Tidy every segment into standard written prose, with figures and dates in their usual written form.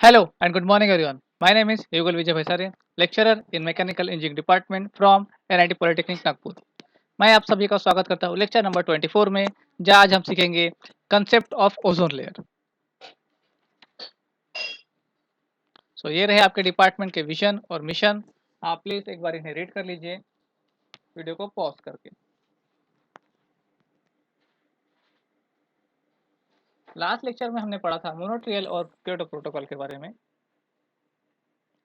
Hello and good morning everyone. My name is Yugal Vijay Bhaisare, lecturer in Mechanical Engineering Department from NIT Polytechnic Nagpur. मैं आप सभी का स्वागत करता हूँ लेक्चर नंबर 24 में, जहाँ आज हम सीखेंगे कंसेप्ट ऑफ ओजोन लेयर। ये रहे आपके डिपार्टमेंट के विजन और मिशन। आप प्लीज एक बार इन्हें रीड कर लीजिए वीडियो को पॉज करके। लास्ट लेक्चर में हमने पढ़ा था मोनोट्रियल और क्योटो प्रोटोकॉल के बारे में।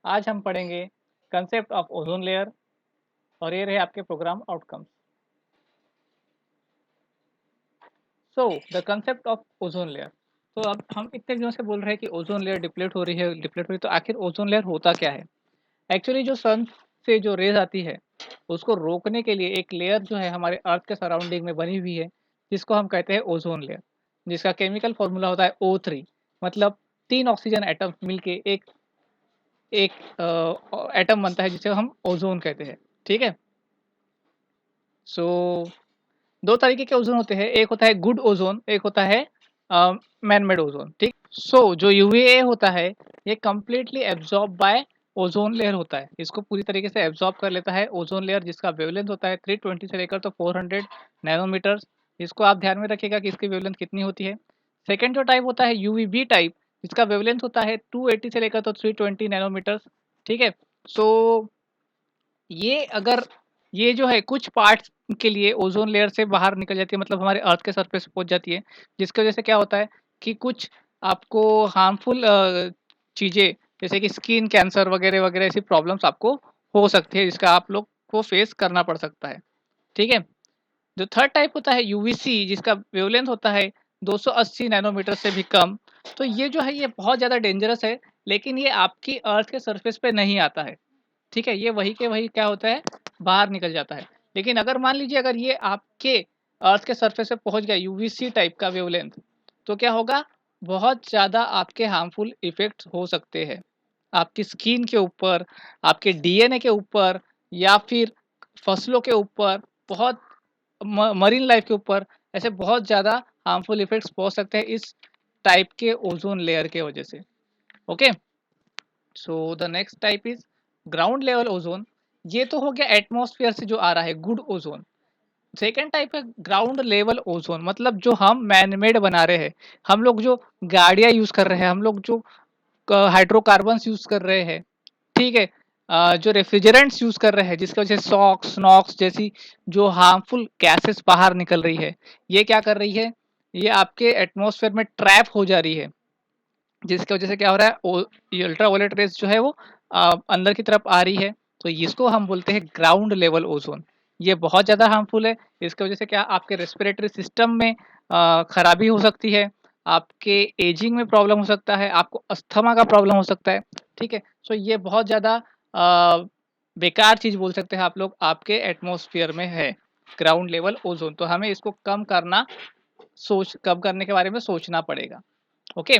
आज हम पढ़ेंगे कंसेप्ट ऑफ ओजोन लेयर और ये रहे आपके programme outcomes. The concept of ozone layer. तो अब हम इतने दिनों से बोल रहे हैं कि ओजोन लेयर डिप्लीट हो रही है, तो आखिर ओजोन लेयर होता क्या है? एक्चुअली जो सन से जो रेज आती है उसको रोकने के लिए एक लेयर जो है हमारे अर्थ के सराउंडिंग में बनी हुई है, जिसको हम कहते हैं ओजोन लेयर, जिसका केमिकल फॉर्मूला होता है O3। मतलब 3 ऑक्सीजन एटम मिलके एक एक एटम बनता है जिसे हम ओजोन कहते हैं। ठीक है। सो दो तरीके के ओजोन होते हैं, एक होता है गुड ओजोन, एक होता है मैन मेड ओजोन। ठीक। जो यूवीए होता है ये completely absorb by ozone layer होता है, इसको पूरी तरीके से एब्जॉर्ब कर लेता है ओजोन लेयर, जिसका वेवलेंथ होता है 320 से लेकर तो 400 नैनोमीटर। इसको आप ध्यान में रखिएगा कि इसकी वेवलेंथ कितनी होती है। सेकेंड जो टाइप होता है यूवीबी टाइप, जिसका वेवलेंथ होता है 280 से लेकर तो 320 नैनोमीटर। ठीक है। सो ये अगर ये जो है कुछ पार्ट्स के लिए ओजोन लेयर से बाहर निकल जाती है, मतलब हमारे अर्थ के सरफेस पे पहुंच जाती है, जिसकी वजह से क्या होता है कि कुछ आपको हार्मफुल चीज़ें जैसे कि स्किन कैंसर वगैरह वगैरह ऐसी प्रॉब्लम्स आपको हो सकती है, जिसका आप लोग को फेस करना पड़ सकता है। ठीक है। जो थर्ड टाइप होता है यूवीसी, जिसका वेवलेंथ होता है 280 नैनोमीटर से भी कम। तो ये जो है ये बहुत ज़्यादा डेंजरस है, लेकिन ये आपकी अर्थ के सरफेस पे नहीं आता है। ठीक है। ये वही के वही क्या होता है, बाहर निकल जाता है। लेकिन अगर मान लीजिए अगर ये आपके अर्थ के सरफेस पे पहुंच गया यूवीसी टाइप का वेवलेंथ, तो क्या होगा, बहुत ज़्यादा आपके हार्मफुल इफेक्ट्स हो सकते हैं आपकी स्किन के ऊपर, आपके डीएनए के ऊपर, या फिर फसलों के ऊपर, बहुत मरीन लाइफ के ऊपर। ऐसे बहुत ज़्यादा हार्मफुल इफेक्ट्स पहुंच सकते हैं इस टाइप के ओजोन लेयर के वजह से। Okay. The next type is ground level ozone. ये तो हो गया एटमॉस्फेयर से जो आ रहा है गुड ओजोन। सेकेंड टाइप है ग्राउंड लेवल ओजोन, मतलब जो हम मैनमेड बना रहे हैं, हम लोग जो गाड़ियां यूज कर रहे हैं, हम लोग जो हाइड्रोकार्बन्स यूज कर रहे हैं। ठीक है। जो रेफ्रिजरेंट्स यूज कर रहे हैं, जिसकी वजह से सॉक्स नॉक्स जैसी जो हार्मफुल गैसेस बाहर निकल रही है, ये क्या कर रही है, ये आपके एटमॉस्फेयर में ट्रैप हो जा रही है, जिसकी वजह से क्या हो रहा है, ये अल्ट्रावायलेट रेस जो है वो अंदर की तरफ आ रही है। तो इसको हम बोलते हैं ग्राउंड लेवल ओजोन। ये बहुत ज़्यादा हार्मफुल है। इसकी वजह से क्या आपके रेस्पिरेटरी सिस्टम में खराबी हो सकती है, आपके एजिंग में प्रॉब्लम हो सकता है, आपको अस्थमा का प्रॉब्लम हो सकता है। ठीक है। ये बहुत ज़्यादा बेकार चीज़ बोल सकते हैं आप लोग, आपके एटमॉस्फेयर में है ग्राउंड लेवल ओजोन। तो हमें इसको कम करने के बारे में सोचना पड़ेगा। ओके।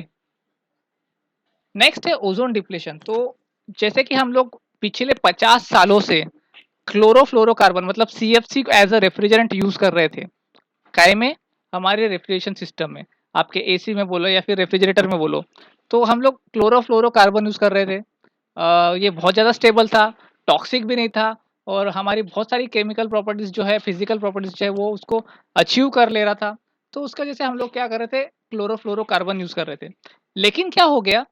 नेक्स्ट है ओजोन डिप्लीशन। तो जैसे कि हम लोग पिछले 50 सालों से क्लोरोफ्लोरोकार्बन मतलब सीएफसी को एज अ रेफ्रिजरेंट यूज कर रहे थे, काय में, हमारे रेफ्रिजरेशन सिस्टम में, आपके एसी में बोलो या फिर रेफ्रिजरेटर में बोलो, तो हम लोग क्लोरोफ्लोरोकार्बन यूज कर रहे थे। ये बहुत ज़्यादा स्टेबल था, टॉक्सिक भी नहीं था, और हमारी बहुत सारी केमिकल प्रॉपर्टीज जो है, फिजिकल प्रॉपर्टीज जो है, वो उसको अचीव कर ले रहा था। तो उसका जैसे हम लोग क्या कर रहे थे, क्लोरोफ्लोरोकार्बन यूज कर रहे थे। लेकिन क्या हो गया,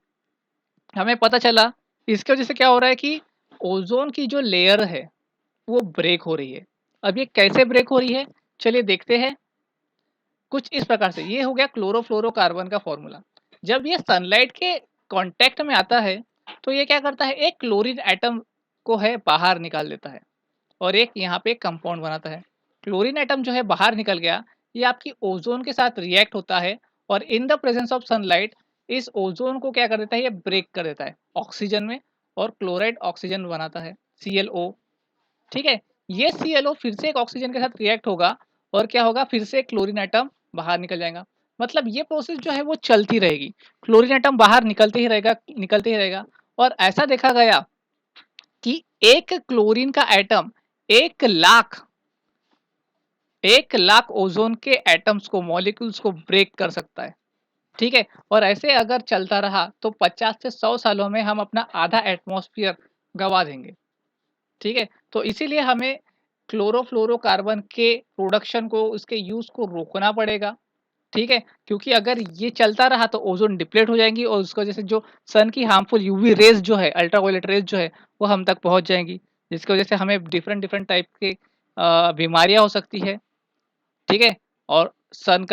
हमें पता चला इसकी वजह से क्या हो रहा है कि ओजोन की जो लेयर है वो ब्रेक हो रही है। अब ये कैसे ब्रेक हो रही है, चलिए देखते हैं। कुछ इस प्रकार से, ये हो गया क्लोरोफ्लोरोकार्बन का फॉर्मूला। जब ये सनलाइट के कांटेक्ट में आता है, तो ये क्या करता है, एक क्लोरीन एटम को है बाहर निकाल देता है, और एक यहाँ पे कंपाउंड बनाता है। क्लोरीन एटम जो है बाहर निकल गया, ये आपकी ओजोन के साथ रिएक्ट होता है, और in the presence of sunlight इस ओजोन को क्या कर देता है, ये ब्रेक कर देता है ऑक्सीजन में, और क्लोराइड ऑक्सीजन बनाता है, ClO। ठीक है। ये ClO फिर से एक ऑक्सीजन के साथ रिएक्ट होगा, और क्या होगा, फिर से क्लोरीन एटम बाहर निकल जाएगा। मतलब ये प्रोसेस जो है वो चलती रहेगी, क्लोरीन एटम बाहर निकलते ही रहेगा, निकलते ही रहेगा। और ऐसा देखा गया कि एक क्लोरीन का एटम 1 लाख ओजोन के एटम्स को, मॉलिक्यूल्स को ब्रेक कर सकता है। ठीक है? और ऐसे अगर चलता रहा तो 50 से 100 सालों में हम अपना आधा एटमॉस्फेयर गँवा देंगे, ठीक है? तो इसीलिए हमें क्लोरोफ्लोरोकार्बन के प्रोडक्शन को, उसके यूज़ को रोकना पड़ेगा, ठीक है? क्योंकि अगर ये चलता रहा तो ओज़ोन डिप्लीट हो जाएँगी और उसकी वजह से जो सन की हार्मफुल यूवी रेज़ जो है, अल्ट्रावायलेट रेज़ जो है, वो हम तक पहुँच जाएँगी, जिसकी वजह से हमें डिफरेंट-डिफरेंट टाइप के बीमारियाँ हो सकती है, ठीक है? और सन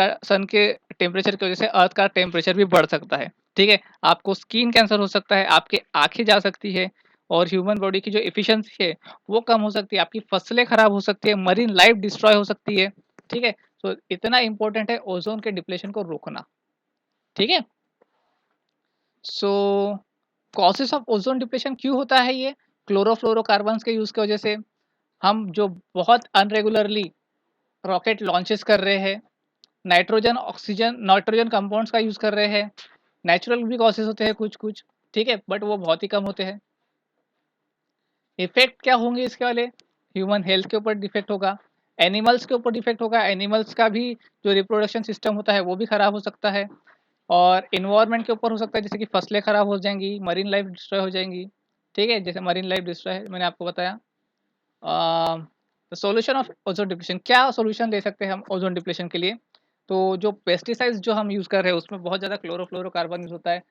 के टेम्परेचर की वजह से अर्थ का टेम्परेचर भी बढ़ सकता है, ठीक है? आपको स्किन कैंसर हो सकता है, आपकी आँखें जा सकती है और ह्यूमन बॉडी की जो एफिशिएंसी है, वो कम हो सकती है, आपकी फसलें खराब हो सकती है, मरीन लाइफ डिस्ट्रॉय हो सकती है, ठीक है? तो इतना इम्पोर्टेंट है ओज़ोन के डिप्लेशन को रोकना, ठीक है? सो कॉजेस ऑफ ओज़ोन डिप्लेशन क्यों होता है ये? क्लोरोफ्लोरोकार्बन्स के यूज़ की वजह से, हम जो बहुत अनरेगुलरली रॉकेट लॉन्चेस कर रहे हैं, नाइट्रोजन कंपाउंड्स का यूज़ कर रहे हैं, नेचुरल भी कॉजेज़ होते हैं कुछ-कुछ, ठीक है? बट वो बहुत ही कम होते हैं। इफ़ेक्ट क्या होंगे इसके वाले? ह्यूमन हेल्थ के ऊपर इफ़ेक्ट होगा, एनिमल्स के ऊपर इफ़ेक्ट होगा, एनिमल्स का भी जो रिप्रोडक्शन सिस्टम होता है, वो भी खराब हो सकता है और एनवायरनमेंट के ऊपर हो सकता है, जैसे कि फसलें खराब हो जाएँगी, मरीन लाइफ डिस्ट्रॉय हो जाएँगी, ठीक है? जैसे मरीन लाइफ डिस्ट्रॉय मैंने आपको बताया। सॉल्यूशन ऑफ ओज़ोन डिप्लेशन, क्या सॉल्यूशन ले सकते हैं हम ओज़ोन डिप्लेशन के लिए? तो जो पेस्टिसाइड्स जो हम यूज़ कर रहे हैं, उसमें बहुत ज़्यादा क्लोरोफ्लोरोकार्बन यूज़ होता है,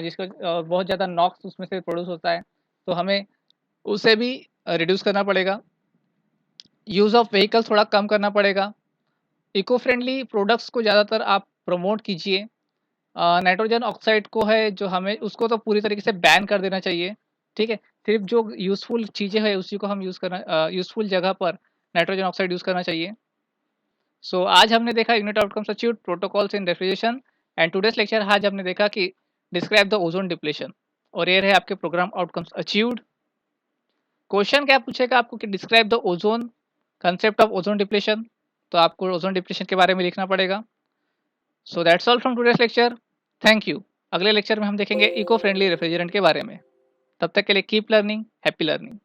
जिसका बहुत ज़्यादा नॉक्स उसमें से प्रोड्यूस होता है, तो हमें उसे भी रिड्यूस करना पड़ेगा। यूज़ ऑफ व्हीकल थोड़ा कम करना पड़ेगा। इको फ्रेंडली प्रोडक्ट्स को ज़्यादातर आप प्रमोट कीजिए। नाइट्रोजन ऑक्साइड को है जो हमें उसको तो पूरी तरीके से बैन कर देना चाहिए, ठीक है? सिर्फ़ जो यूज़फुल चीज़ें हैं उसी को हम यूज़ करना, यूज़फुल जगह पर नाइट्रोजन ऑक्साइड यूज़ करना चाहिए। सो आज हमने देखा unit outcomes achieved, protocols in refrigeration and today's lecture आज हमने देखा कि डिस्क्राइब द ओज़ोन डिप्लेशन और ये रहे आपके प्रोग्राम आउटकम्स अचीव्ड। क्वेश्चन क्या पूछेगा आपको कि describe the ozone, concept of ozone depletion, तो आपको ओज़ोन डिप्लेशन के बारे में लिखना पड़ेगा। So that's all from today's lecture. Thank you. अगले लेक्चर में हम देखेंगे इको फ्रेंडली रेफ्रिजरेंट के बारे में। तब तक के लिए कीप लर्निंग, हैप्पी लर्निंग।